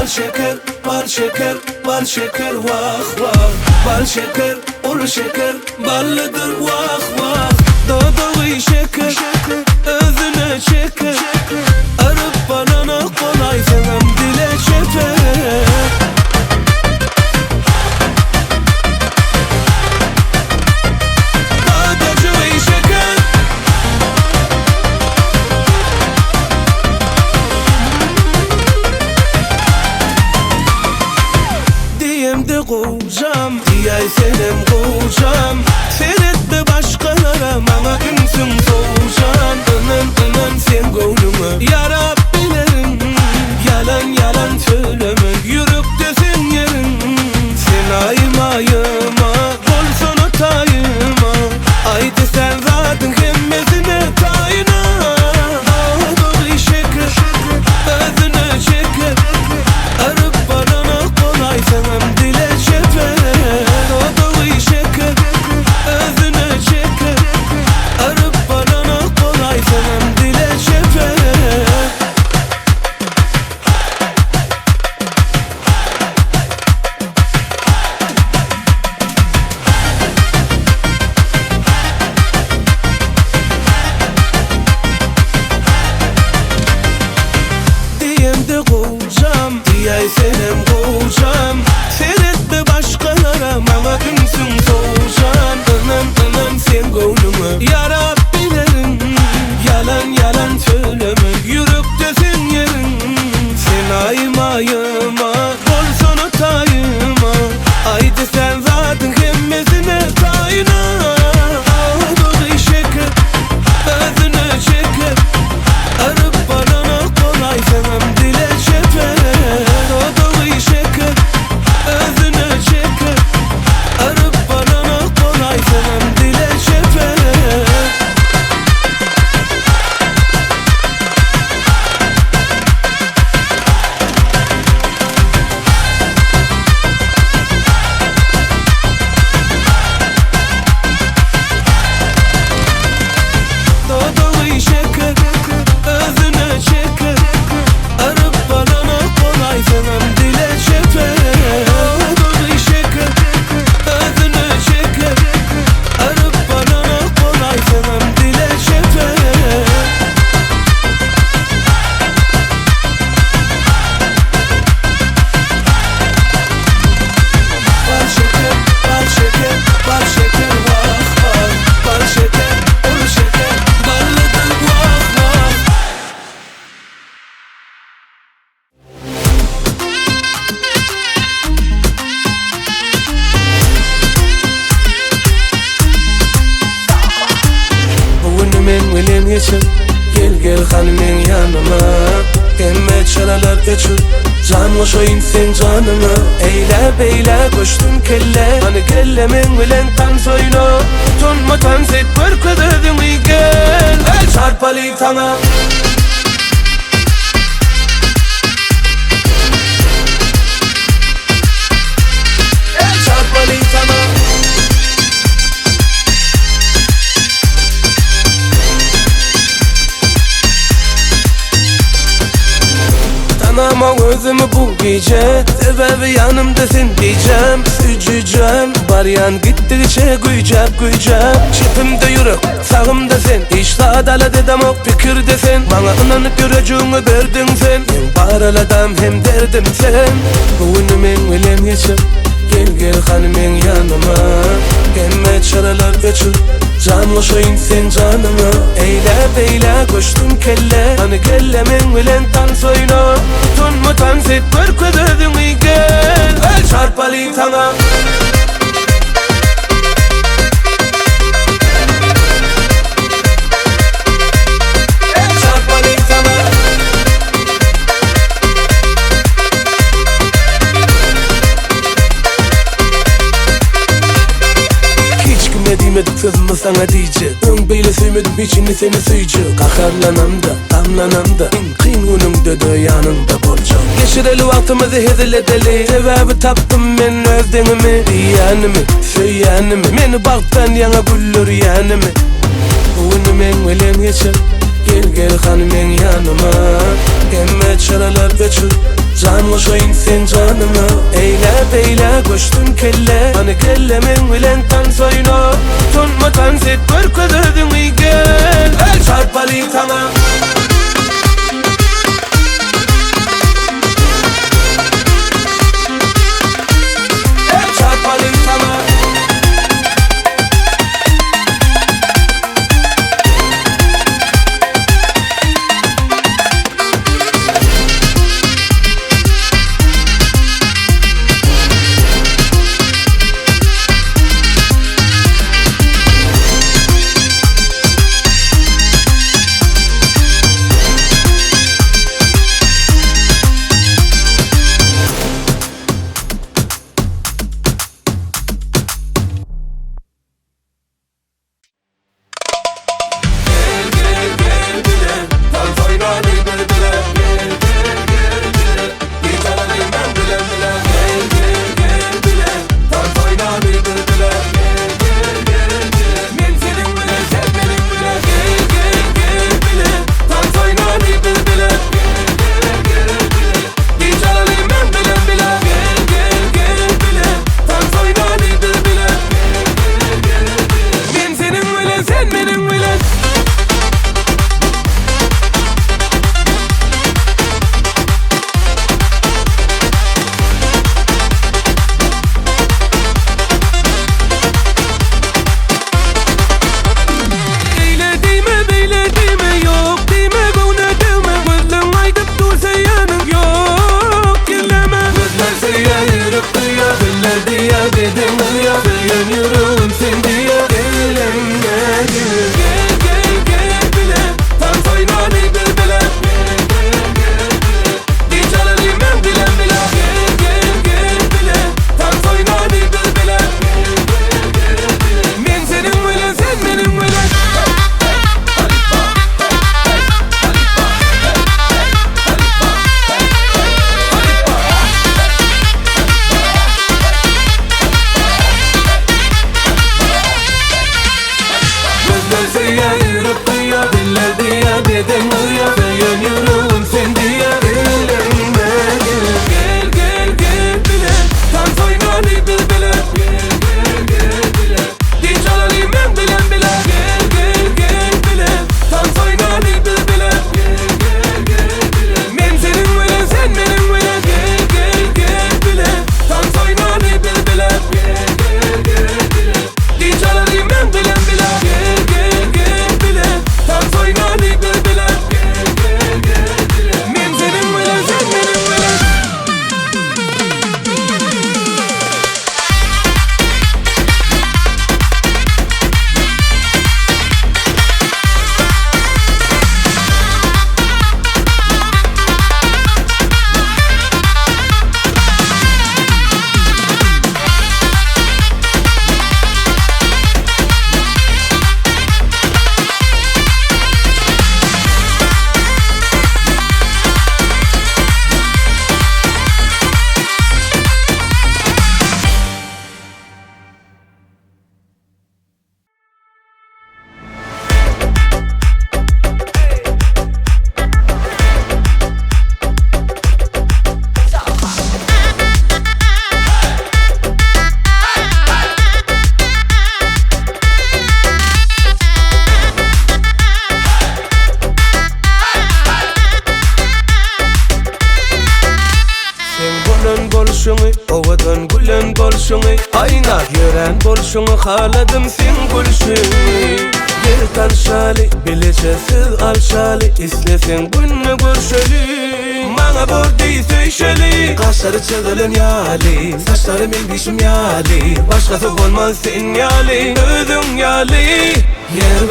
şeker, bal şeker, bal şeker, vah vah. Bal şeker, ul şeker, ballıdır vah vah. Dodoğu şeker, özüne çeker. Arıp banana kolay sevem dile çeper. Kocam, diyay senem kocam. Seyretme başkalara, bana ünsün soğucan. Inan sen gönlümü yarab bilerim. Yalan yalan söyleme, yürüp desin yerin. Sen ayıma, olsun o tayıma. Haydi sen zaten hemmesine tayına. Doğru şeker, özüne çeker. Arıp bana kolay sevem dile çeper. Dodoğu şeker, özüne çeker. Arıp bana kolay sevem dile çeper. Diyem de kocam, diyay senem kocam. Seyretme başkalara, bana ünsün soğucan. Inan sen gönlümü yarab bilerim. Yalan yalan söyleme, yürüp desin yerin. Sen ayıma, olsun o tayıma. Haydi sen zaten hemmesine tayına. Doğru şeker, özüne çeker. Arıp bana kolay sevem dile çeper. Dodoğu şeker, özüne çeker. Arıp bana kolay sevem dile çeper. Dodoğu şeker, özüne çeker. Arıp bana kolay sevem dile çeper. Dodoğu şeker, özüne çeker. Arıp bana kolay sevem dile çeper. Bal şeker, bal şeker, bal şeker, vah vah. Bal şeker, ul şeker, ballıdır vah vah. Bugünümün bilen geçin, gel hanımın yanıma. Emme çaralar geçir, can koşayım sen canıma. Eyle beyle koştun kelle, hani kellemin bilen tan soyunu. Tunma tan set bırkıdırdın gel. El çarpalı tana. El çarpalı tana. Ama özümü bu gece sebebi yanımdasın diyeceğim. Üzücem var yan gittikçe güycap. Çipimde yürek sağımda sen. İşte adalet edem o fikirde sen. Bana inanıp göreceğini verdin sen. Hem paraladam hem derdim sen. Bugünümün bilen geçir, gel hanımın yanıma. Emme çaralar geçir, can koşayım sen canıma. Eyle beyle koştun kelle, hani kellemin bilen tan soyunu. Tunma tan set bırkıdırdın gel. El çarpalı tana. El çarpalı tana. Hiç kime demedik sözümü sana diyeceğim. Ön beyle sevmedim içini seni suyacak. Kakarlanam da damlanam da kıyın önümde de yanımda bolacak. Geçireli vaktimizi heziledeli. Sebebi taptım ben özdenimi. Diyanimi, söyyanimi. Meni baktan yana güllür yanimi. Bugünümün bilen geçir, gel hanımın yanıma. Emme çaralar geçir, Can koşayım sen canıma. Eyle koştum kelle. Hani kellemin bilen tan soyunu. Tunma tan set bir kadırdın iyi gel. El çarpalayım sana. Ovadan gülen bolşunu, ayna gören bolşunu, haladım sen gülüşünü. Yer tanışalı, bilecesiz alşalı, istesen gününü görüşeli. Bana bordeyi söyşeli, kaşları çığılın yali, saçlarım ilbişim yali, başkası olmaz sen yali, özün yali. Yer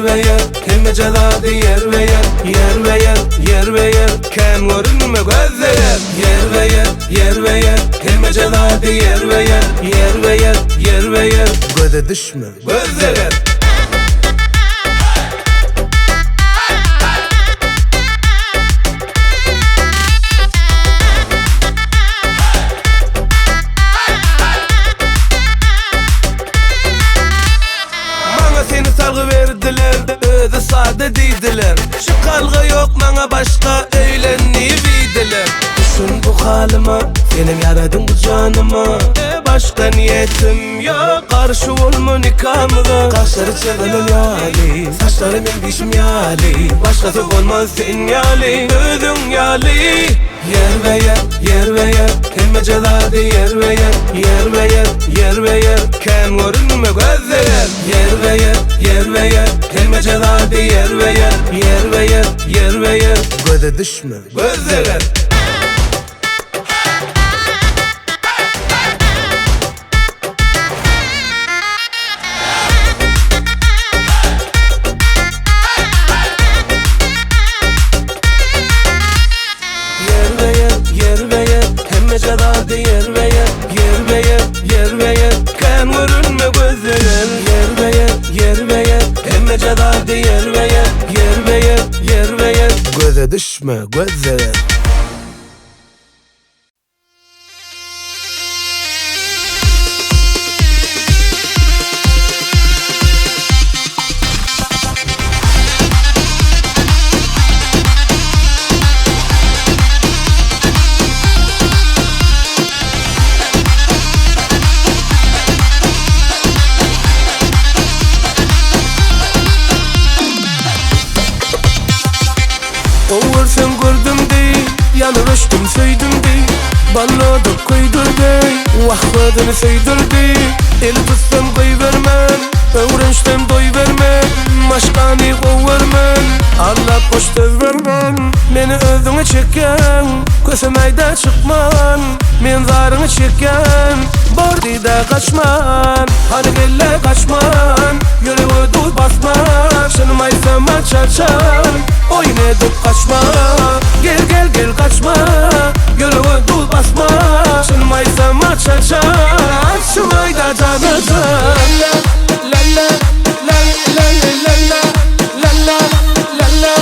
ve yer, kelime celadı yer ve yer, kem görünme gözler. Yer ve yer, kelime celadı yer ve yer, göze düşme gözlere. Özü sade deydiler, şu kalgı yok bana başka eğlenni bildiler. halıma, senin yaradın bu canıma. Başka niyetim yok, karşı olma nikahımda. Kaşları çevrelen yali, saçları bilmişim yali. Başkası olmaz sen yali, ödün yali. Yer ve yer, yer ve yer, kelime celadı yer ve yer. Yer ve yer, yer ve yer, kem görünme gözler. Yer ve yer, yer ve yer, kelime celadı yer ve yer. Yer ve yer, yer ve yer, göze düşme gözler. Celadı yer ve yer, yer ve yer, yer ve yer, kan görünme gözler. Yer ve yer, yer ve yer, emme celadı yer ve yer, yer ve yer, yer ve yer, göze düşme gözler. Sen gördüm dey, yanılıştım söydim dey. Balladık koydur dey, vahvadını söydur dey. El tutsam koy vermem, öğrençtem doy vermem. Maşkani kov vermem, Allah poşta vermem. Meni özünü çeken, kösem ayda çıkman. Men zarını çeken, bordida kaçman. Hadi gelle kaçman, yüreği dur basman. Şınımaysama çarçan, oynadık kaçma. Gel gel gel kaçma, yüreği dur basma. Şınımaysama çarçan, şımayda canacan. La la la la la la la la la la la.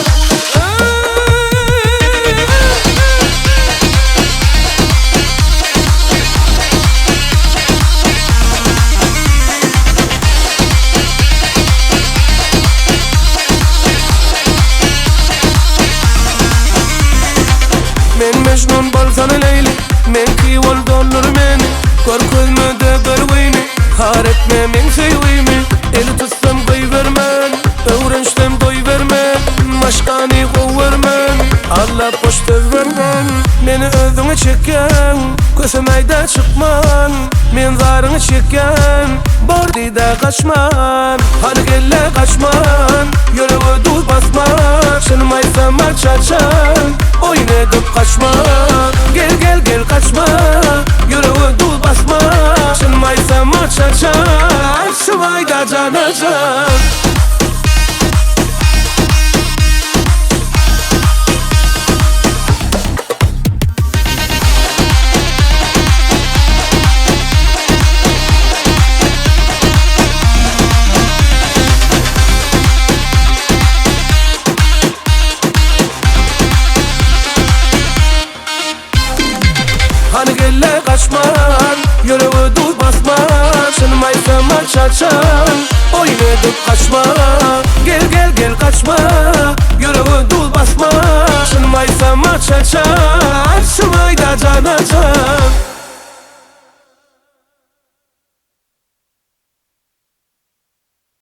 Men mecnun bolsan Leyli, men ki oldonur meni. Kor közmede görweyni, har etme men seywimi. El tutsam koy vermem, öğrençtem doy vermem. Maşkani kov vermem, Allah poşta vermem. Meni özüne çeken, kösem ayda çıkman. Men zarını çeken, bordida kaçman. Hadi gelle kaçman, yüreği dur basman. Şınımaysama çarçan, oynadık kaçma. Gel gel gel kaçma, yüreği dur basma. Şınımaysama çarçan, şımayda canacan. Hani gelle kaçman, yüreği dur basman. Şınımaysama çarçan, oynadık kaçma. Gel gel gel kaçma, yüreği dur basma. Şınımaysama çarçan, şımayda canacan.